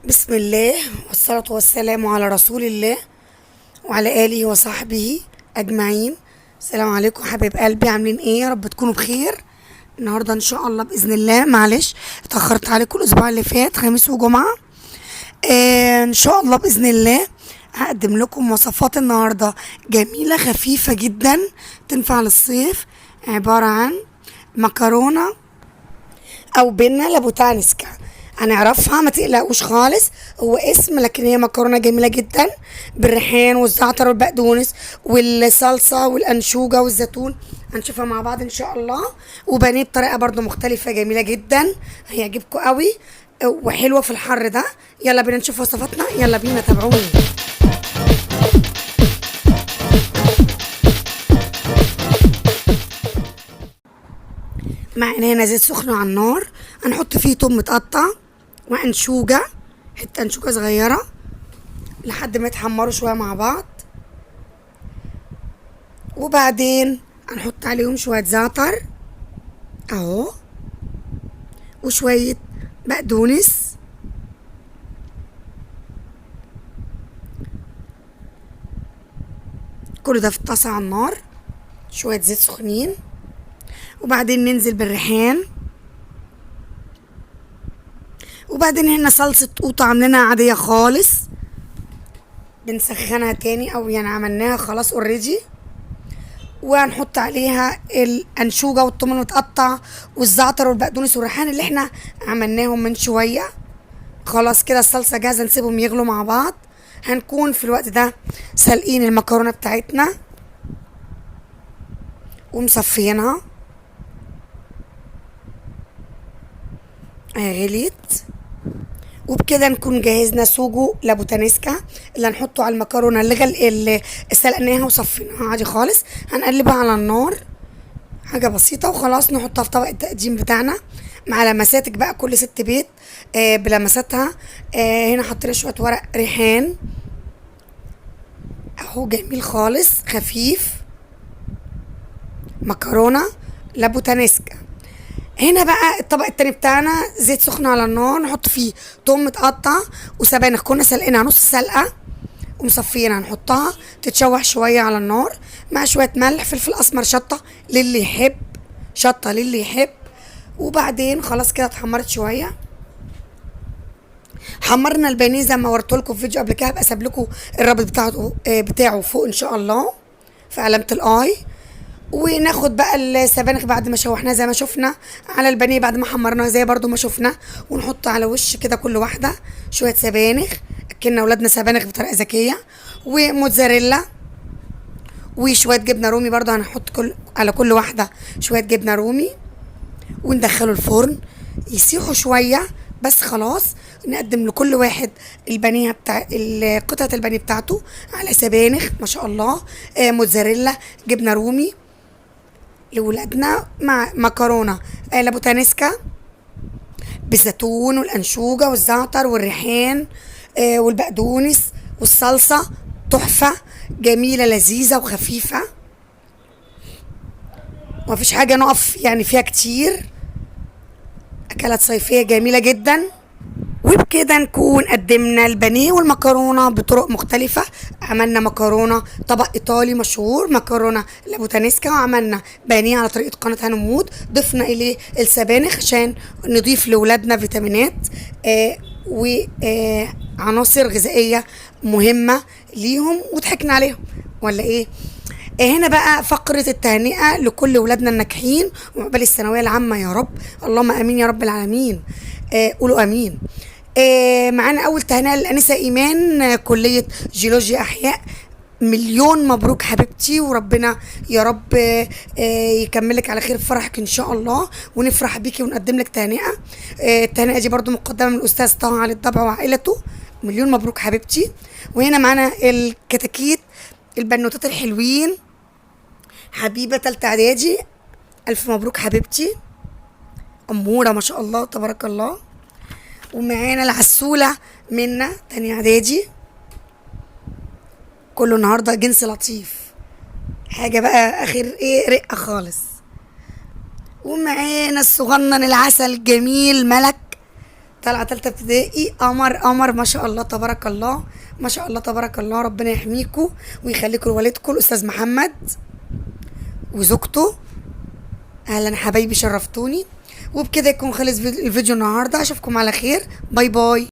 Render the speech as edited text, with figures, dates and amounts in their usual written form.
بسم الله والصلاة والسلام على رسول الله وعلى آله وصحبه أجمعين. السلام عليكم حبايب قلبي، عاملين ايه؟ يا رب تكونوا بخير. النهاردة ان شاء الله بإذن الله، معلش اتأخرت عليكم الأسبوع اللي فات، خميس وجمعة. ان شاء الله بإذن الله هقدم لكم وصفات النهاردة جميلة خفيفة جدا تنفع للصيف. عبارة عن مكرونة او بينا لابوتانسكا. هنعرفها، ما تقلقوش خالص، هو اسم لكن هي مكرونه جميله جدا بالريحان والزعتر والبقدونس والصلصه والانشوجه والزيتون. هنشوفها مع بعض ان شاء الله، وبانيه بطريقه برضو مختلفه جميله جدا، هيعجبكم قوي وحلوه في الحر ده. يلا بينا نشوف وصفاتنا، يلا بينا تابعوني. معانا هنا زيت سخن على النار، هنحط فيه توم متقطع وانشوجه، حته انشوجه صغيره لحد ما يتحمروا شويه مع بعض. وبعدين هنحط عليهم شويه زعتر اهو، وشويه بقدونس، كل ده في الطاسه على النار، شويه زيت سخنين. وبعدين ننزل بالريحان، وبعدين هنا صلصة قوطة عاملينها عادية خالص، بنسخنها تاني او يعني عملناها خلاص اوريدي. وهنحط عليها الانشوجة والثوم المتقطع والزعتر والبقدونس والريحان اللي احنا عملناهم من شوية. خلاص كده الصلصة جاهزة، نسيبهم يغلوا مع بعض. هنكون في الوقت ده سالقين المكرونة بتاعتنا ومصفيينها، غليت. وبكده نكون جهزنا سوجو لابوتانسكا اللي هنحطه على المكرونه اللي سلقناها وصفيناها عادي خالص. هنقلبها على النار حاجه بسيطه وخلاص، نحطها في طبق التقديم بتاعنا مع لمساتك بقى، كل ست بيت بلمساتها. هنا حطينا شويه ورق ريحان اهو، جميل خالص خفيف، مكرونه لابوتانسكا. هنا بقى الطبق التاني بتاعنا زيت سخن على النار، نحط فيه توم متقطع وسبانخ كنا سلقينها نص سلقه ومصفينها، هنحطها تتشوح شويه على النار مع شويه ملح، فلفل اسمر، شطه للي يحب، شطه للي يحب. وبعدين خلاص كده اتحمرت شويه. حمرنا البانيه زي ما وريته لكم في فيديو قبل كده، هبقى اسيب لكم الرابط بتاعه فوق ان شاء الله في علامه الاي. وناخد بقى السبانخ بعد ما شوحناها زي ما شفنا على البانيه، بعد ما حمرناها زي برضو ما شفنا، ونحط على وش كده كل واحده شويه سبانخ، اكلنا اولادنا سبانخ بطريقه ذكيه، وموتزاريلا وشويه جبنه رومي برضو هنحط على كل واحده شويه جبنه رومي، وندخله الفرن يسيحوا شويه بس. خلاص نقدم لكل واحد البانيه قطعه البانيه بتاعته على سبانخ ما شاء الله، موتزاريلا، جبنه رومي لولادنا، مع مكرونه لابوتانسكا بالزيتون والانشوجه والزعتر والريحان والبقدونس والصلصه، تحفه جميله لذيذه وخفيفه، ومفيش حاجه نقف يعني فيها كتير، اكلات صيفيه جميله جدا. وبكده نكون قدمنا البانيه والمكرونه بطرق مختلفه. عملنا مكرونه طبق ايطالي مشهور، مكرونه لابوتانسكا، وعملنا بانيه على طريقه قناه هنمود، ضفنا اليه السبانخ عشان نضيف لاولادنا فيتامينات وعناصر غذائيه مهمه ليهم، وضحكنا عليهم ولا ايه؟ هنا بقى فقرة التهنئة لكل ولادنا الناجحين وعقبال الثانوية العامة يا رب، اللهم امين يا رب العالمين. قولوا امين. معانا اول تهنئة للانسة ايمان، كلية جيولوجيا احياء. مليون مبروك حبيبتي، وربنا يا رب يكملك على خير في فرحك ان شاء الله، ونفرح بيكي ونقدم لك تهنئة. التهنئة دي برضو مقدمة من الاستاذ طه علي الضبع وعائلته، مليون مبروك حبيبتي. وهنا معانا الكتاكيت البنوتات الحلوين، حبيبة تالتة اعدادي، الف مبروك حبيبتي، امورة ما شاء الله تبارك الله. ومعانا العسولة منا تانية اعدادي، كله النهارده جنس لطيف، حاجة بقى اخر ايه رقة خالص. ومعانا الصغنن العسل الجميل ملك طالعه تالته ابتدائي، قمر قمر ما شاء الله تبارك الله، ما شاء الله تبارك الله. ربنا يحميكوا ويخليكوا لوالدكم الاستاذ محمد وزوجته. اهلا حبايبي، شرفتوني. وبكده يكون خلص الفيديو النهارده. اشوفكم على خير، باي باي.